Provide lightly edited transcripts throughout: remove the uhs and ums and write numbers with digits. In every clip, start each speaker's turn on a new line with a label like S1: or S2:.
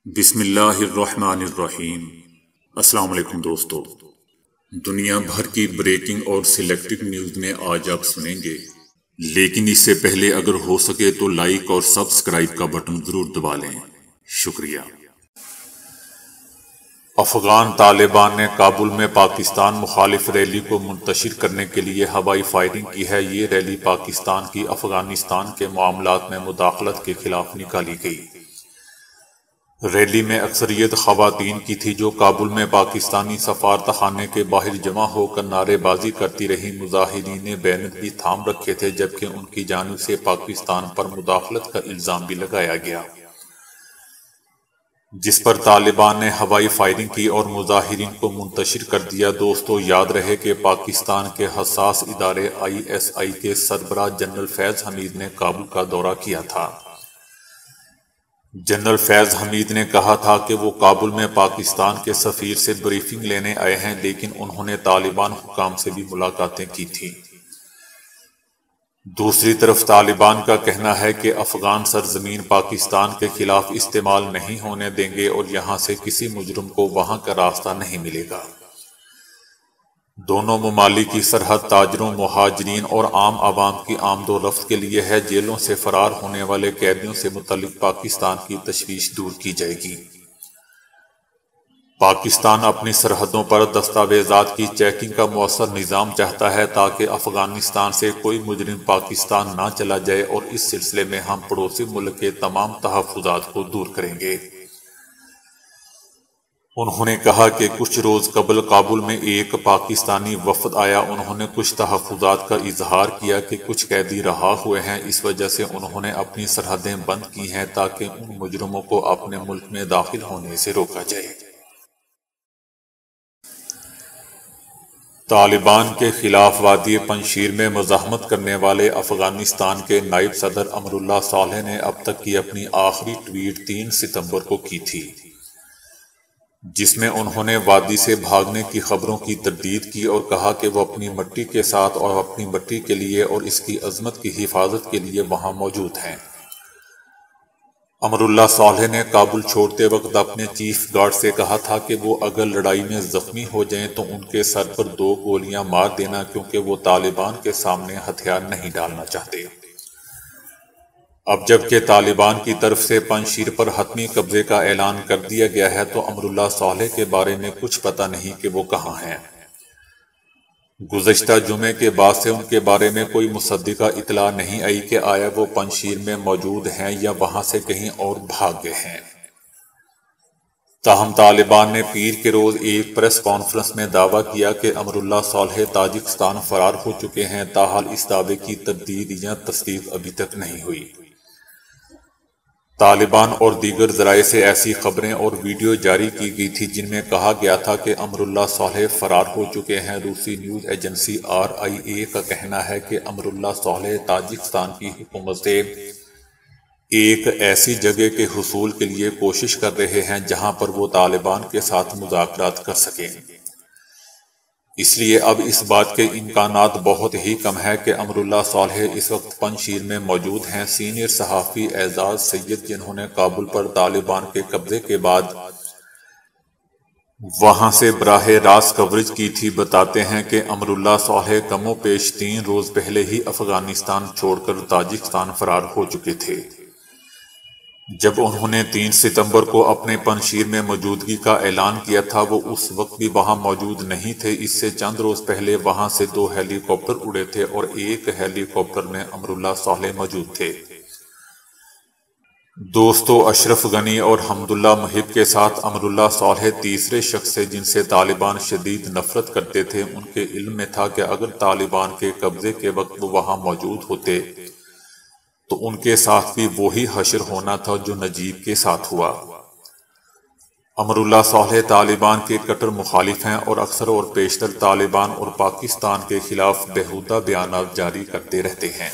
S1: بسم اللہ الرحمن الرحیم۔ السلام علیکم دوستو، دنیا بھر کی بریکنگ اور سلیکٹڈ نیوز میں آج آپ سنیں گے، لیکن اس سے پہلے اگر ہو سکے تو لائک اور سبسکرائب کا بٹن ضرور دبا لیں، شکریہ۔ افغان طالبان نے کابل میں پاکستان مخالف ریلی کو منتشر کرنے کے لیے ہوائی فائرنگ کی ہے۔ یہ ریلی پاکستان کی افغانستان کے معاملات میں مداخلت کے خلاف نکالی گئی۔ ریلی میں اکثریت خواتین کی تھی جو کابل میں پاکستانی سفارتخانے کے باہر جمع ہو کر نعرے بازی کرتی رہی۔ مظاہرین نے بینر بھی تھام رکھے تھے جبکہ ان کی جانب سے پاکستان پر مداخلت کا الزام بھی لگایا گیا، جس پر طالبان نے ہوائی فائرنگ کی اور مظاہرین کو منتشر کر دیا۔ دوستو، یاد رہے کہ پاکستان کے حساس ادارے ISI کے سربراہ جنرل فیض حمید نے کابل کا دورہ کیا تھا۔ جنرل فیض حمید نے کہا تھا کہ وہ کابل میں پاکستان کے سفیر سے بریفنگ لینے آئے ہیں، لیکن انہوں نے طالبان حکام سے بھی ملاقاتیں کی تھیں۔ دوسری طرف طالبان کا کہنا ہے کہ افغان سرزمین پاکستان کے خلاف استعمال نہیں ہونے دیں گے اور یہاں سے کسی مجرم کو وہاں کا راستہ نہیں ملے گا۔ دونوں ممالک کی سرحد تاجروں، مہاجرین اور عام عوام کی آمد و رفت کے لیے ہے۔ جیلوں سے فرار ہونے والے قیدیوں سے متعلق پاکستان کی تشویش دور کی جائے گی۔ پاکستان اپنی سرحدوں پر دستاویزات کی چیکنگ کا مؤثر نظام چاہتا ہے تاکہ افغانستان سے کوئی مجرم پاکستان نہ چلا جائے، اور اس سلسلے میں ہم پڑوسی ملک کے تمام تحفظات کو دور کریں گے۔ انہوں نے کہا کہ کچھ روز قبل کابل میں ایک پاکستانی وفد آیا۔ انہوں نے کچھ تحفظات کا اظہار کیا کہ کچھ قیدی رہا ہوئے ہیں، اس وجہ سے انہوں نے اپنی سرحدیں بند کی ہیں تاکہ ان مجرموں کو اپنے ملک میں داخل ہونے سے روکا جائے۔ طالبان کے خلاف وادی پنجشیر میں مزاحمت کرنے والے افغانستان کے نائب صدر امراللہ صالح نے اب تک کی اپنی آخری ٹویٹ 3 ستمبر کو کی تھی، جس میں انہوں نے وادی سے بھاگنے کی خبروں کی تردید کی اور کہا کہ وہ اپنی مٹی کے ساتھ اور اپنی مٹی کے لیے اور اس کی عظمت کی حفاظت کے لیے وہاں موجود ہیں۔ امراللہ صالح نے کابل چھوڑتے وقت اپنے چیف گارڈ سے کہا تھا کہ وہ اگر لڑائی میں زخمی ہو جائیں تو ان کے سر پر 2 گولیاں مار دینا، کیونکہ وہ طالبان کے سامنے ہتھیار نہیں ڈالنا چاہتے۔ اب جب کہ طالبان کی طرف سے پنجشیر پر حتمی قبضے کا اعلان کر دیا گیا ہے تو امراللہ صالح کے بارے میں کچھ پتہ نہیں کہ وہ کہاں ہیں۔ گزشتہ جمعے کے بعد سے ان کے بارے میں کوئی مصدقہ اطلاع نہیں آئی کہ آیا وہ پنجشیر میں موجود ہیں یا وہاں سے کہیں اور بھاگ گئے ہیں۔ تاہم طالبان نے پیر کے روز ایک پریس کانفرنس میں دعویٰ کیا کہ امراللہ صالح تاجکستان فرار ہو چکے ہیں، تاحال اس دعوے کی تردید یا تصدیق ابھی تک نہیں ہوئی۔ طالبان اور دیگر ذرائع سے ایسی خبریں اور ویڈیو جاری کی گئی تھی جن میں کہا گیا تھا کہ امراللہ صالح فرار ہو چکے ہیں۔ روسی نیوز ایجنسی RIA کا کہنا ہے کہ امراللہ صالح تاجکستان کی حکومت سے ایک ایسی جگہ کے حصول کے لیے کوشش کر رہے ہیں جہاں پر وہ طالبان کے ساتھ مذاکرات کر سکیں۔ اس لیے اب اس بات کے امکانات بہت ہی کم ہے کہ امراللہ صالح اس وقت پنجشیر میں موجود ہیں۔ سینئر صحافی اعزاز سید، جنہوں نے کابل پر طالبان کے قبضے کے بعد وہاں سے براہ راست کوریج کی تھی، بتاتے ہیں کہ امراللہ صالح کم و بیش 3 روز پہلے ہی افغانستان چھوڑ کر تاجکستان فرار ہو چکے تھے۔ جب انہوں نے 3 ستمبر کو اپنے پنجشیر میں موجودگی کا اعلان کیا تھا، وہ اس وقت بھی وہاں موجود نہیں تھے۔ اس سے چند روز پہلے وہاں سے 2 ہیلی کاپٹر اڑے تھے اور ایک ہیلی کاپٹر میں امراللہ صالح موجود تھے۔ دوستو، اشرف غنی اور حمداللہ محب کے ساتھ امراللہ صالح تیسرے شخص سے جن سے طالبان شدید نفرت کرتے تھے۔ ان کے علم میں تھا کہ اگر طالبان کے قبضے کے وقت وہ وہاں موجود ہوتے تو ان کے ساتھ بھی وہی حشر ہونا تھا جو نجیب کے ساتھ ہوا۔ امراللہ صالح طالبان کے کٹر مخالف ہیں اور اکثر اور بیشتر طالبان اور پاکستان کے خلاف بیہودہ بیانات جاری کرتے رہتے ہیں۔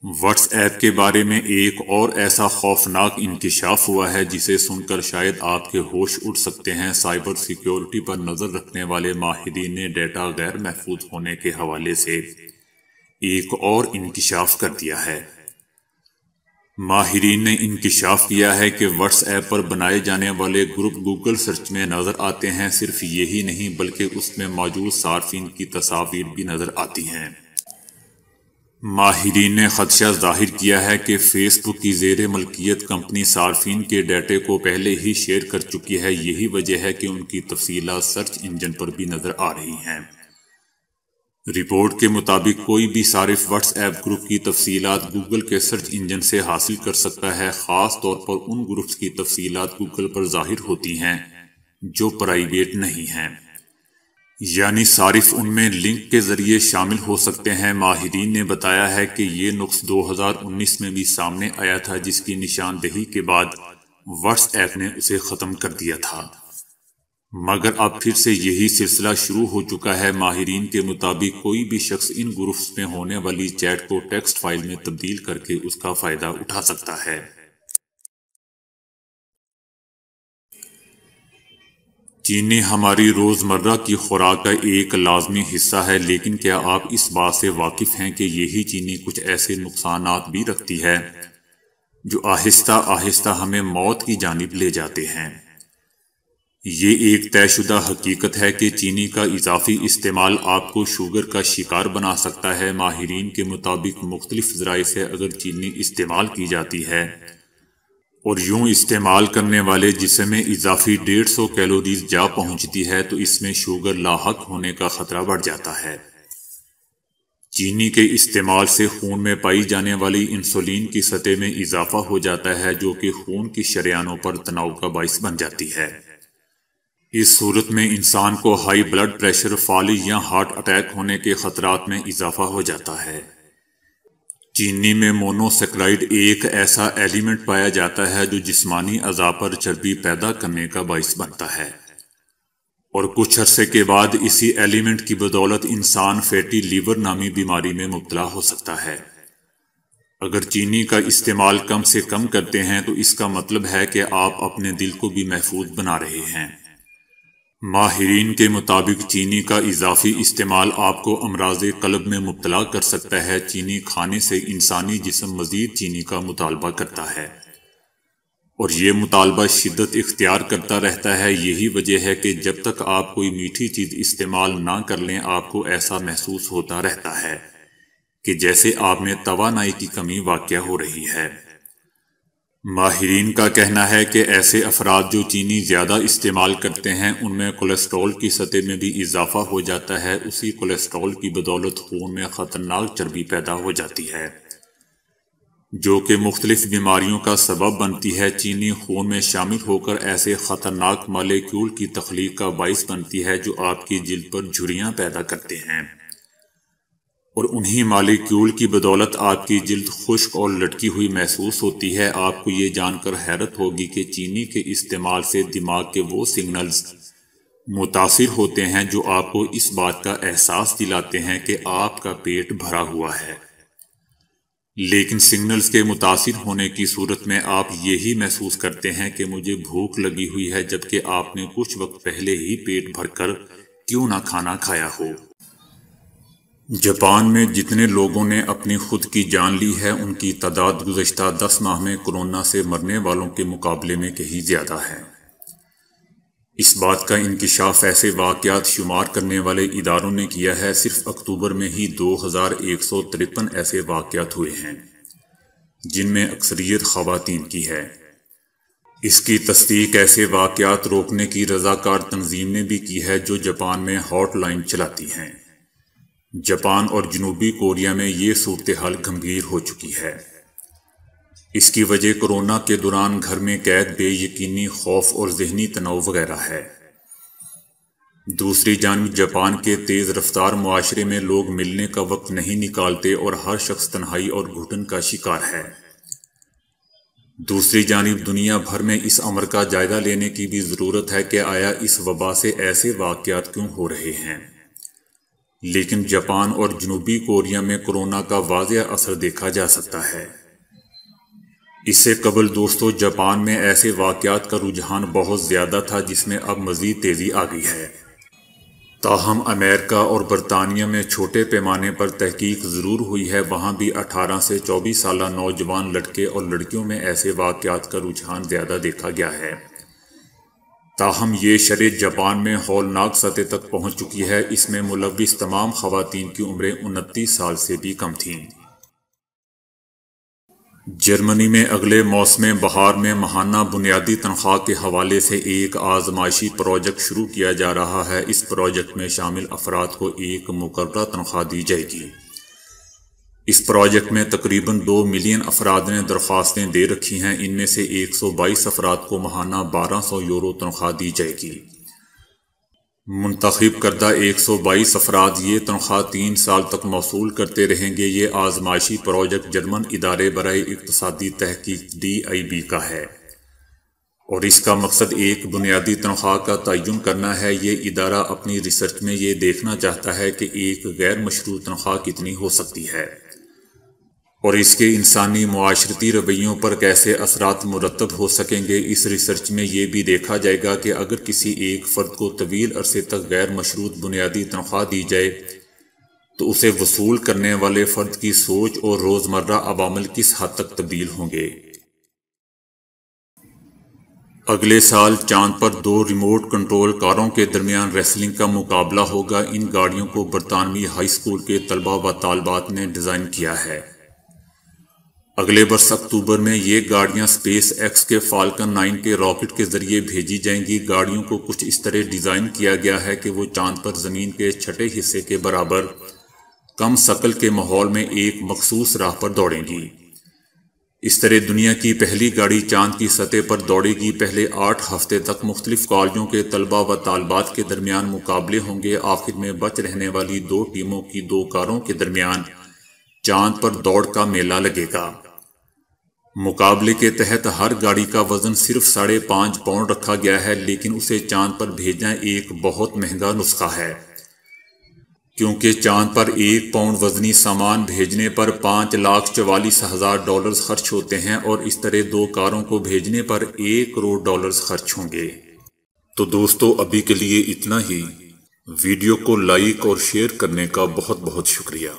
S1: واٹس ایپ کے بارے میں ایک اور ایسا خوفناک انکشاف ہوا ہے جسے سن کر شاید آپ کے ہوش اڑ سکتے ہیں۔ سائبر سیکیورٹی پر نظر رکھنے والے ماہرین نے ڈیٹا غیر محفوظ ہونے کے حوالے سے ایک اور انکشاف کر دیا ہے۔ ماہرین نے انکشاف کیا ہے کہ واٹس ایپ پر بنائے جانے والے گروپ گوگل سرچ میں نظر آتے ہیں۔ صرف یہی نہیں بلکہ اس میں موجود صارفین کی تصاویر بھی نظر آتی ہیں۔ ماہرین نے خدشہ ظاہر کیا ہے کہ فیس بک کی زیر ملکیت کمپنی صارفین کے ڈیٹے کو پہلے ہی شیئر کر چکی ہے۔ یہی وجہ ہے کہ ان کی تفصیلات سرچ انجن پر بھی نظر آ رہی ہیں۔ رپورٹ کے مطابق کوئی بھی صارف واٹس ایپ گروپ کی تفصیلات گوگل کے سرچ انجن سے حاصل کر سکتا ہے، خاص طور پر ان گروپس کی تفصیلات گوگل پر ظاہر ہوتی ہیں جو پرائیویٹ نہیں ہیں، یعنی صارف ان میں لنک کے ذریعے شامل ہو سکتے ہیں۔ ماہرین نے بتایا ہے کہ یہ نقص 2019 میں بھی سامنے آیا تھا، جس کی نشاندہی کے بعد واٹس ایپ نے اسے ختم کر دیا تھا، مگر اب پھر سے یہی سلسلہ شروع ہو چکا ہے۔ ماہرین کے مطابق کوئی بھی شخص ان گروپس میں ہونے والی چیٹ کو ٹیکسٹ فائل میں تبدیل کر کے اس کا فائدہ اٹھا سکتا ہے۔ چینی ہماری روزمرہ کی خوراک کا ایک لازمی حصہ ہے، لیکن کیا آپ اس بات سے واقف ہیں کہ یہی چینی کچھ ایسے نقصانات بھی رکھتی ہے جو آہستہ آہستہ ہمیں موت کی جانب لے جاتے ہیں؟ یہ ایک طے شدہ حقیقت ہے کہ چینی کا اضافی استعمال آپ کو شوگر کا شکار بنا سکتا ہے۔ ماہرین کے مطابق مختلف ذرائع سے اگر چینی استعمال کی جاتی ہے اور یوں استعمال کرنے والے جسم میں اضافی 150 کیلوریز جا پہنچتی ہے تو اس میں شوگر لاحق ہونے کا خطرہ بڑھ جاتا ہے۔ چینی کے استعمال سے خون میں پائی جانے والی انسولین کی سطح میں اضافہ ہو جاتا ہے، جو کہ خون کی شریانوں پر تناؤ کا باعث بن جاتی ہے۔ اس صورت میں انسان کو ہائی بلڈ پریشر، فالج یا ہارٹ اٹیک ہونے کے خطرات میں اضافہ ہو جاتا ہے۔ چینی میں مونو سیکرائڈ ایک ایسا ایلیمنٹ پایا جاتا ہے جو جسمانی اعضاء پر چربی پیدا کرنے کا باعث بنتا ہے، اور کچھ عرصے کے بعد اسی ایلیمنٹ کی بدولت انسان فیٹی لیور نامی بیماری میں مبتلا ہو سکتا ہے۔ اگر چینی کا استعمال کم سے کم کرتے ہیں تو اس کا مطلب ہے کہ آپ اپنے دل کو بھی محفوظ بنا رہے ہیں۔ ماہرین کے مطابق چینی کا اضافی استعمال آپ کو امراض قلب میں مبتلا کر سکتا ہے۔ چینی کھانے سے انسانی جسم مزید چینی کا مطالبہ کرتا ہے، اور یہ مطالبہ شدت اختیار کرتا رہتا ہے۔ یہی وجہ ہے کہ جب تک آپ کوئی میٹھی چیز استعمال نہ کر لیں، آپ کو ایسا محسوس ہوتا رہتا ہے کہ جیسے آپ میں توانائی کی کمی واقع ہو رہی ہے۔ ماہرین کا کہنا ہے کہ ایسے افراد جو چینی زیادہ استعمال کرتے ہیں ان میں کولیسٹرول کی سطح میں بھی اضافہ ہو جاتا ہے۔ اسی کولیسٹرول کی بدولت خون میں خطرناک چربی پیدا ہو جاتی ہے جو کہ مختلف بیماریوں کا سبب بنتی ہے۔ چینی خون میں شامل ہو کر ایسے خطرناک مالیکیول کی تخلیق کا باعث بنتی ہے جو آپ کی جلد پر جھریاں پیدا کرتے ہیں، اور انہی مالیکیول کی بدولت آپ کی جلد خشک اور لٹکی ہوئی محسوس ہوتی ہے۔ آپ کو یہ جان کر حیرت ہوگی کہ چینی کے استعمال سے دماغ کے وہ سگنلز متاثر ہوتے ہیں جو آپ کو اس بات کا احساس دلاتے ہیں کہ آپ کا پیٹ بھرا ہوا ہے، لیکن سگنلز کے متاثر ہونے کی صورت میں آپ یہی محسوس کرتے ہیں کہ مجھے بھوک لگی ہوئی ہے، جبکہ آپ نے کچھ وقت پہلے ہی پیٹ بھر کر کیوں نہ کھانا کھایا ہو۔ جاپان میں جتنے لوگوں نے اپنی خود کی جان لی ہے، ان کی تعداد گزشتہ 10 ماہ میں کورونا سے مرنے والوں کے مقابلے میں کہیں زیادہ ہے۔ اس بات کا انکشاف ایسے واقعات شمار کرنے والے اداروں نے کیا ہے۔ صرف اکتوبر میں ہی 2153 ایسے واقعات ہوئے ہیں جن میں اکثریت خواتین کی ہے۔ اس کی تصدیق ایسے واقعات روکنے کی رضاکار تنظیم نے بھی کی ہے جو جاپان میں ہاٹ لائن چلاتی ہیں۔ جاپان اور جنوبی کوریا میں یہ صورتحال گمبھیر ہو چکی ہے۔ اس کی وجہ کورونا کے دوران گھر میں قید، بے یقینی، خوف اور ذہنی تناؤ وغیرہ ہے۔ دوسری جانب جاپان کے تیز رفتار معاشرے میں لوگ ملنے کا وقت نہیں نکالتے اور ہر شخص تنہائی اور گھٹن کا شکار ہے۔ دوسری جانب دنیا بھر میں اس امر کا جائزہ لینے کی بھی ضرورت ہے کہ آیا اس وبا سے ایسے واقعات کیوں ہو رہے ہیں۔ لیکن جاپان اور جنوبی کوریا میں کورونا کا واضح اثر دیکھا جا سکتا ہے۔ اس سے قبل دوستو جاپان میں ایسے واقعات کا رجحان بہت زیادہ تھا، جس میں اب مزید تیزی آ گئی ہے۔ تاہم امریکہ اور برطانیہ میں چھوٹے پیمانے پر تحقیق ضرور ہوئی ہے، وہاں بھی 18 سے 24 سالہ نوجوان لڑکے اور لڑکیوں میں ایسے واقعات کا رجحان زیادہ دیکھا گیا ہے۔ تاہم یہ شرح جاپان میں ہولناک سطح تک پہنچ چکی ہے۔ اس میں ملوث تمام خواتین کی عمریں 29 سال سے بھی کم تھیں۔ جرمنی میں اگلے موسم بہار میں ماہانہ بنیادی تنخواہ کے حوالے سے ایک آزمائشی پروجیکٹ شروع کیا جا رہا ہے۔ اس پروجیکٹ میں شامل افراد کو ایک مقررہ تنخواہ دی جائے گی۔ اس پروجیکٹ میں تقریباً 2 ملین افراد نے درخواستیں دے رکھی ہیں۔ ان میں سے 122 افراد کو ماہانہ 1200 یورو تنخواہ دی جائے گی۔ منتخب کردہ 122 افراد یہ تنخواہ 3 سال تک موصول کرتے رہیں گے۔ یہ آزمائشی پروجیکٹ جرمن ادارے برائے اقتصادی تحقیق DIB کا ہے اور اس کا مقصد ایک بنیادی تنخواہ کا تعین کرنا ہے۔ یہ ادارہ اپنی ریسرچ میں یہ دیکھنا چاہتا ہے کہ ایک غیر مشروط تنخواہ کتنی ہو سکتی ہے اور اس کے انسانی معاشرتی رویوں پر کیسے اثرات مرتب ہو سکیں گے۔ اس ریسرچ میں یہ بھی دیکھا جائے گا کہ اگر کسی ایک فرد کو طویل عرصے تک غیر مشروط بنیادی تنخواہ دی جائے تو اسے وصول کرنے والے فرد کی سوچ اور روزمرہ عوامل کس حد تک تبدیل ہوں گے۔ اگلے سال چاند پر 2 ریموٹ کنٹرول کاروں کے درمیان ریسلنگ کا مقابلہ ہوگا۔ ان گاڑیوں کو برطانوی ہائی اسکول کے طلباء و طالبات نے ڈیزائن کیا ہے۔ اگلے برس اکتوبر میں یہ گاڑیاں اسپیس ایکس کے فالکن 9 کے راکٹ کے ذریعے بھیجی جائیں گی۔ گاڑیوں کو کچھ اس طرح ڈیزائن کیا گیا ہے کہ وہ چاند پر زمین کے چھٹے حصے کے برابر کم ثقل کے ماحول میں ایک مخصوص راہ پر دوڑیں گی۔ اس طرح دنیا کی پہلی گاڑی چاند کی سطح پر دوڑے گی۔ پہلے 8 ہفتے تک مختلف کالجوں کے طلباء و طالبات کے درمیان مقابلے ہوں گے۔ آخر میں بچ رہنے والی 2 ٹیموں کی 2 کاروں کے درمیان چاند پر دوڑ کا میلہ لگے گا۔ مقابلے کے تحت ہر گاڑی کا وزن صرف 5.5 پاؤنڈ رکھا گیا ہے، لیکن اسے چاند پر بھیجنا ایک بہت مہنگا نسخہ ہے کیونکہ چاند پر 1 پاؤنڈ وزنی سامان بھیجنے پر $5,44,000 خرچ ہوتے ہیں اور اس طرح 2 کاروں کو بھیجنے پر $1 کروڑ خرچ ہوں گے۔ تو دوستو ابھی کے لیے اتنا ہی۔ ویڈیو کو لائک اور شیئر کرنے کا بہت بہت شکریہ۔